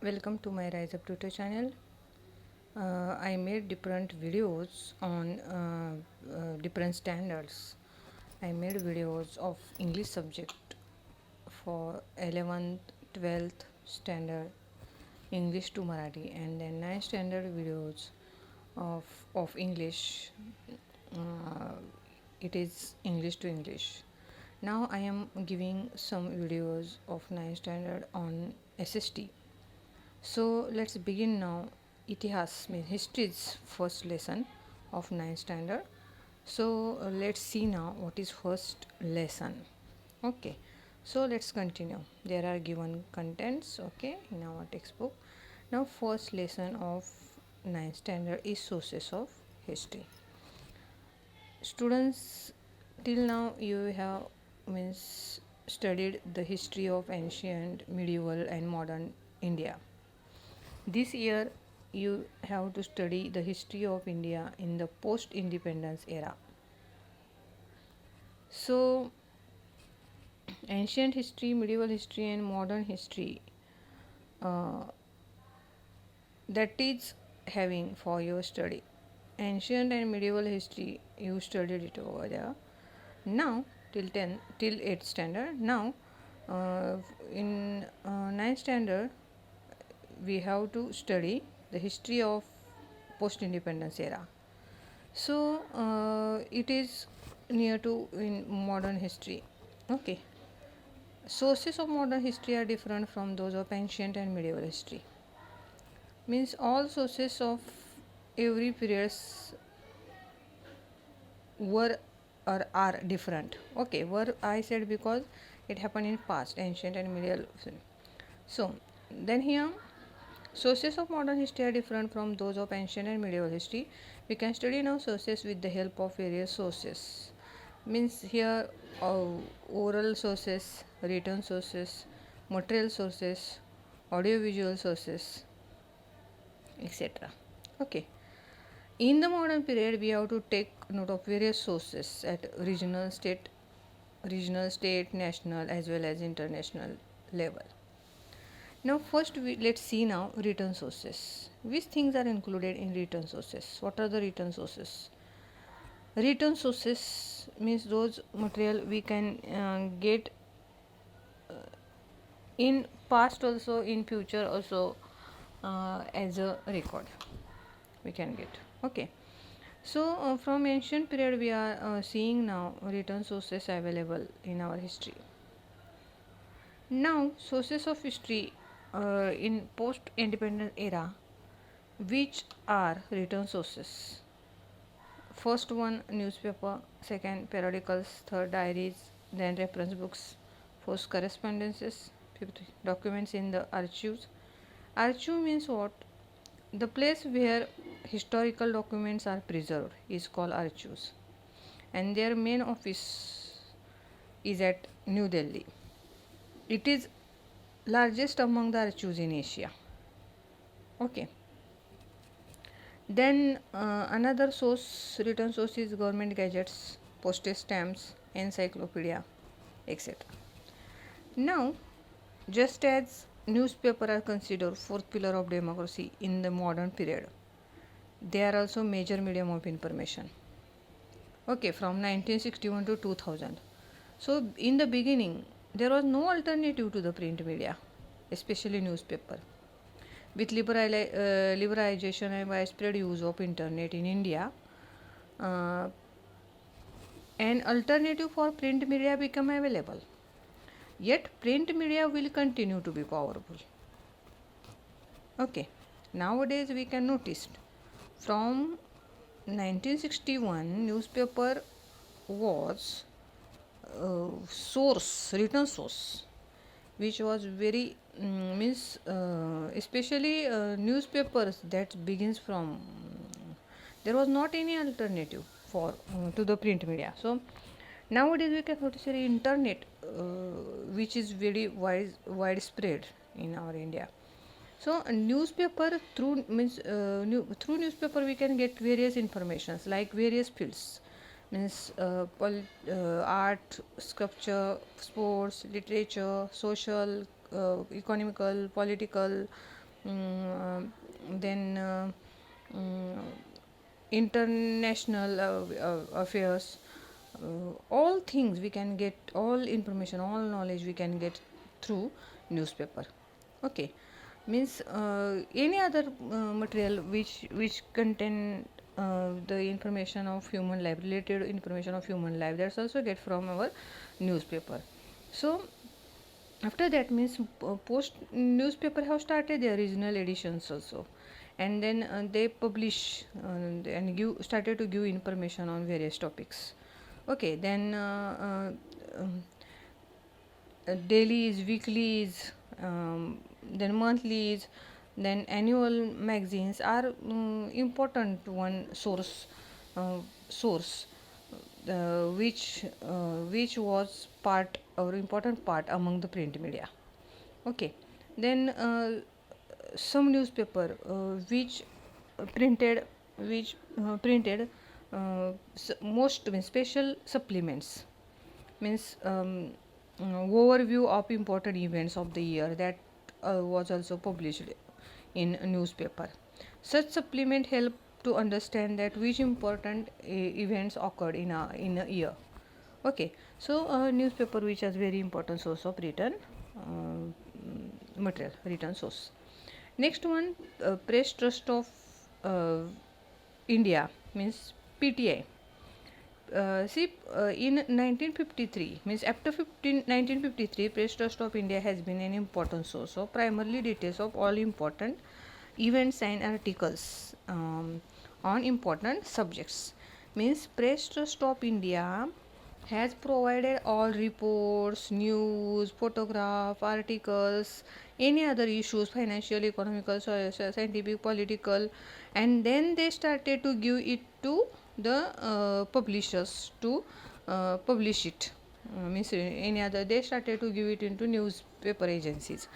Welcome to my Rise Up Tutor channel. I made different videos on different standards. I made videos of English subject for 11th, 12th standard English to Marathi, and then 9th standard videos of English. Uh, it is English to English. Now I am giving some videos of 9th standard on SST. So let's begin now. Itihas means history's first lesson of 9th standard. So let's see now what is first lesson. Okay, so let's continue. There are given contents, okay, in our textbook. Now first lesson of 9th standard is sources of history. Students, till now you have means studied the history of ancient, medieval and modern India. This year you have to study the history of India in the post independence era. So ancient history, medieval history and modern history, uh, that is having for your study. Ancient and medieval history you studied it over there. Now till 10 till 8th standard. Now in 9th standard we have to study the history of post independence era. So it is near to in modern history. Okay, sources of modern history are different from those of ancient and medieval history. Means all sources of every periods were or are different. Okay, were I said because it happened in past, ancient and medieval. So then here sources of modern history are different from those of ancient and medieval history. We can study now sources with the help of various sources. Means here oral sources, written sources, material sources, audiovisual sources, etc. Okay. In the modern period, we have to take note of various sources at regional, state, national, as well as international level. Now, first, let's see now written sources. Which things are included in written sources? What are the written sources? Written sources means those material we can get in past also, in future also, as a record we can get. Okay. So from ancient period we are seeing now written sources available in our history. Now sources of history in post independent era, which are written sources. First one newspaper, second periodicals, third diaries, then reference books, fourth correspondences, fifth documents in the archives. Archive means what? The place where historical documents are preserved is called archives, and their main office is at New Delhi. It is largest among the archives in Asia. Okay. Then another source, written source is government gadgets, postage stamps, encyclopedia, etc. Now, just as newspaper are considered fourth pillar of democracy in the modern period, they are also major medium of information. Okay, from 1961 to 2000. So in the beginning there was no alternative to the print media, especially newspaper. With liberalization and widespread use of internet in India, uh, an alternative for print media become available. Yet print media will continue to be powerful. Okay, nowadays we can notice from 1961 newspaper was source, written source, which was very means especially newspapers that begins from there was not any alternative for to the print media. So nowadays we can notice the internet which is very widespread in our India. So newspaper through means through newspaper we can get various informations like various fields, means art, sculpture, sports, literature, social, economical, political, mm, then mm, international affairs, all things we can get, all information, all knowledge we can get through newspaper. Okay, means any other material which contain the information of human life, related information of human life, that's also get from our newspaper. So after that means post newspaper have started their original editions also, and then they publish and give started to give information on various topics. Okay, then dailies, weeklies, then monthlies, then annual magazines are important one source which was part or important part among the print media. Okay, then some newspaper printed which printed most means special supplements, means overview of important events of the year, that was also published in a newspaper. Such supplement help to understand that which important events occurred in a year. Okay, so newspaper which is very important source of written material, written source. Next one, Press Trust of uh, India, means PTI. In 1953, means after 1953, Press Trust of India has been an important source of primarily details of all important events and articles on important subjects. Means Press Trust of India has provided all reports, news, photograph, articles, any other issues, financial, economical, scientific, political, and then they started to give it to the publishers to publish it. Means any other, they started to give it into newspaper agencies,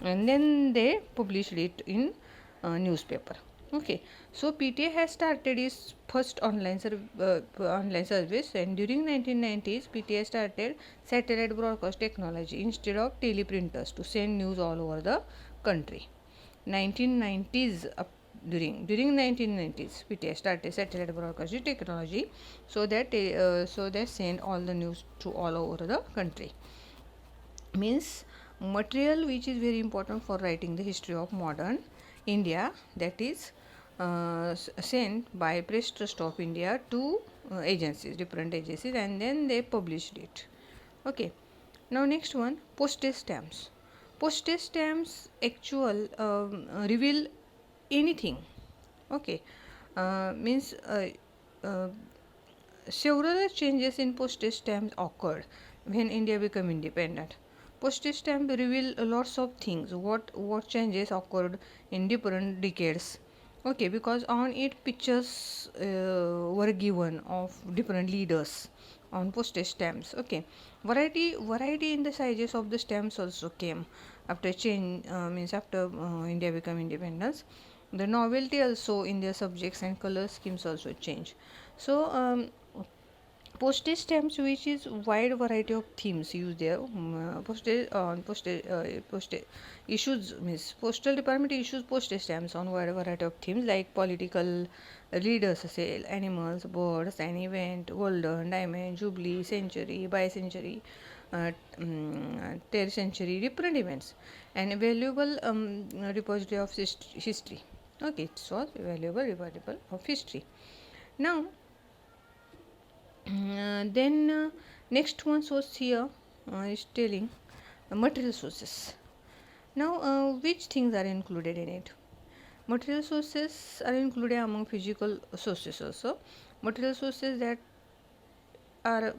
and then they published it in newspaper. Okay, so PTA has started its first online service, and during 1990s, PTA started satellite broadcast technology instead of teleprinters to send news all over the country. 1990s during 1990s, PTA started satellite broadcasting technology, so that they send all the news to all over the country. Means material which is very important for writing the history of modern India, that is sent by Press Trust of India to agencies, different agencies, and then they published it. Okay, now next one, postage stamps. Postage stamps actual reveal anything. Okay, means uh, several changes in postage stamps occurred when India became independent. Postage stamp reveal lots of things. What changes occurred in different decades. Okay, because on it pictures were given of different leaders on postage stamps. Okay, variety in the sizes of the stamps also came after change, means after India became independence. The novelty also in their subjects and color schemes also change. So postage stamps which is wide variety of themes used there. Postage issues, means postal department issues postage stamps on wide variety of themes like political leaders, say animals, birds, an event, golden, diamond, jubilee, century, bicentenary, third century, different events, and valuable repository of history. Okay, it was valuable repository of history. Now then next one source here is telling material sources. Now which things are included in it? Material sources are included among physical sources also. Material sources that are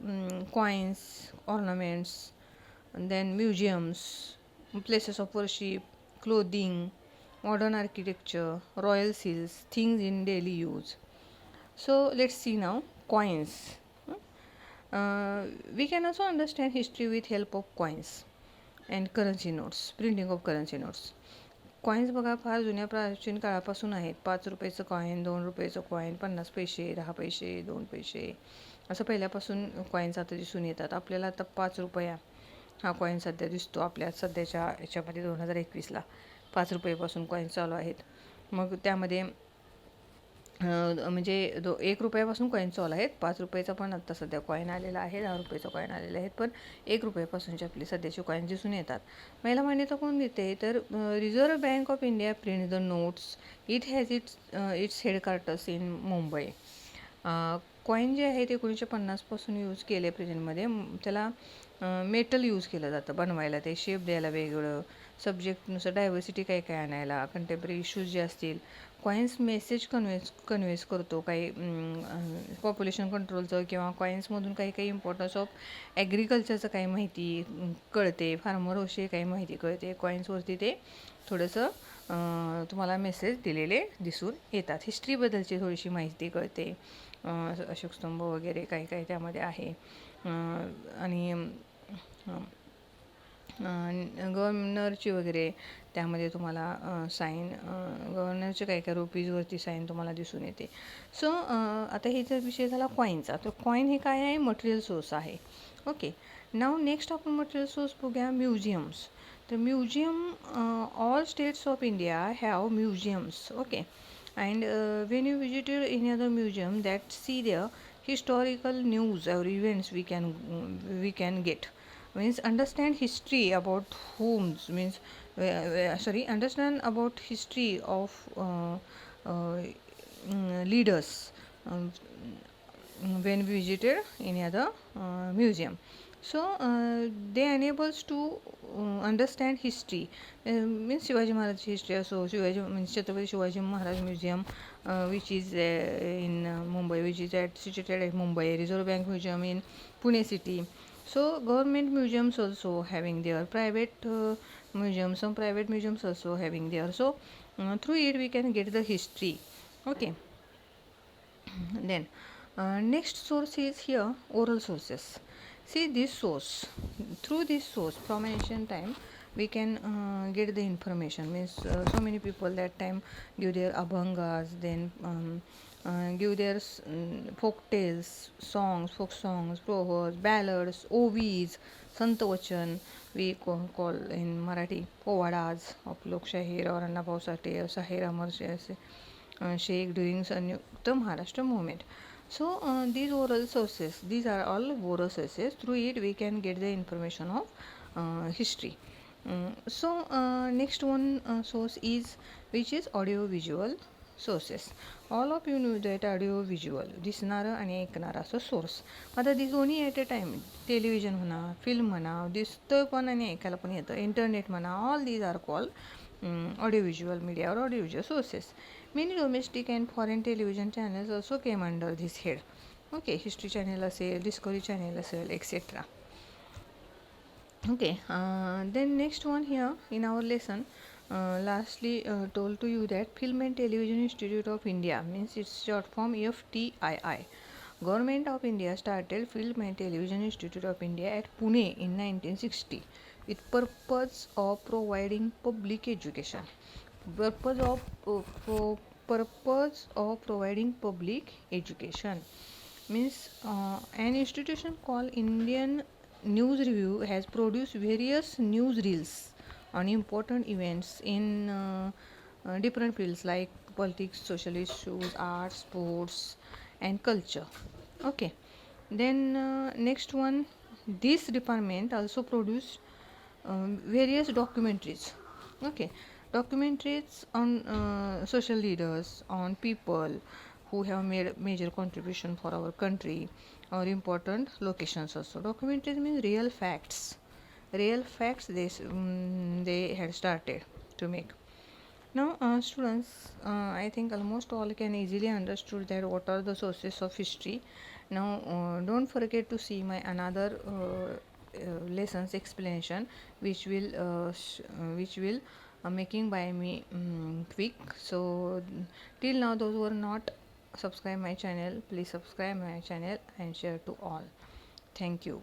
coins, ornaments, and then museums, places of worship, clothing, modern architecture, royal seals, things in daily use. So let's see now coins. We can also understand history with help of coins and currency notes, printing of currency notes. Coins बघा फार जुन्या प्राचीन काळापासून आहेत. 5 रुपयाचं coin, 2 रुपयाचं coin, 50 पैसे, 10 पैसे, 2 पैसे, असं पहिल्यापासून कॉईन्स आता दिसून येतात. आपल्याला आता 5 रुपया हा कॉईन सध्या दिसतो आपल्या सध्याच्या याच्यामध्ये 2021ला 5 रुपयेपासून कॉईन चालू आहेत. मग त्यामध्ये म्हणजे 1 रुपयापासून कॉईन चालू आहेत. 5 रुपयाचा पण आत्ता सध्या कॉईन आलेला आहे, 10 रुपयाचा कॉईन आलेला आहेत, पण 1 रुपयापासूनचे आपली सध्याचे कॉईन दिसून येतात. याला मान्यता कोण देते तर reserve bank of India print the notes. It has its headquarters in Mumbai. Coin जे आहे ते 1950 पासून यूज केले प्रेझेंटमध्ये. त्याला मेटल यूज केलं जातं बनवायला, ते शेप द्यायला वेगळं, सब्जेक्टनुसार डायव्हर्सिटी काय काय आणायला, कंटेम्पररी इश्यूज जे असतील. कॉईन्स मेसेज कन्व्हेन्स करतो, काही पॉप्युलेशन कंट्रोलचं किंवा कॉईन्समधून काही काही इम्पॉर्टन्स ऑफ ॲग्रिकल्चरचं काही माहिती कळते, फार्मरविषयी काही माहिती कळते. कॉईन्सवरती ते थोडंसं तुम्हाला मेसेज दिलेले दिसून येतात. हिस्ट्रीबद्दलची थोडीशी माहिती कळते, अशोकस्तंभ वगैरे काही काही त्यामध्ये आहे. आणि गव्हर्नरची वगैरे त्यामध्ये तुम्हाला साईन, गव्हर्नरचे काही काही रुपीजवरती साईन तुम्हाला दिसून येते. सो आता हे जर विषय झाला कॉईनचा, तर कॉईन हे काय आहे, मटेरियल सोर्स आहे. ओके, नाव नेक्स्ट आपण मटेरियल सोर्स बघूया, म्युझियम्स. तर museum, all states of India have museums. Okay, and when you visited any other museum that see their historical news or events, we can get, means understand history about whom's, means understand about history of leaders when we visited any other museum. So they enables to understand history, means Shivaji महाराजची history असो, Shivaji means Chhatrapati Shivaji Maharaj museum which is in Mumbai, which is situated at Mumbai, Reserve Bank Museum in Pune city. So government museums also having their private museums, some private museums also having there. So through it we can get the history. Okay, then next source is here oral sources. See this source, through this source from ancient time we can get the information, means so many people that time give their abhangas, then give their folk tales, songs, folk songs, proverbs, ballads, ovis, santvachan we call in Marathi povadas of Lokshahir or Annabhau Sathe or Shahir Amar Shaikh during Samyukta Maharashtra movement. So these oral sources, these are all oral sources. Through it we can get the information of history. So next one source is, which is audio visual sources. All of you know that audio visual, दिसणारं आणि ऐकणारं असं source. आता this only at a time. Television म्हणा, film म्हणा, दिसतं पण आणि ऐकायला पण येतं, इंटरनेट म्हणा, all these are call audio visual media or audio visual sources. Many domestic and foreign television channels also came under this head. Okay, history channel असेल, discovery channel असेल, etc. Okay, then next one here in our lesson, lastly told to you that Film and Television Institute of India, means it's short form FTII. Government of India started Film and Television Institute of India at Pune in 1960 with purpose of providing public education. Purpose of providing public education, means an institution called Indian News Review has produced various news reels on important events in different fields like politics, social issues, arts, sports, and culture. Okay, then next one, this department also produced various documentaries. Okay, documentaries on social leaders, on people who have made major contribution for our country, or important locations also. Documentaries means real facts. Real facts they had started to make. Now students, I think almost all can easily understood that what are the sources of history. Now don't forget to see my another lessons explanation, which will making by me quick. So till now those who are not subscribe my channel, please subscribe my channel and share to all. Thank you.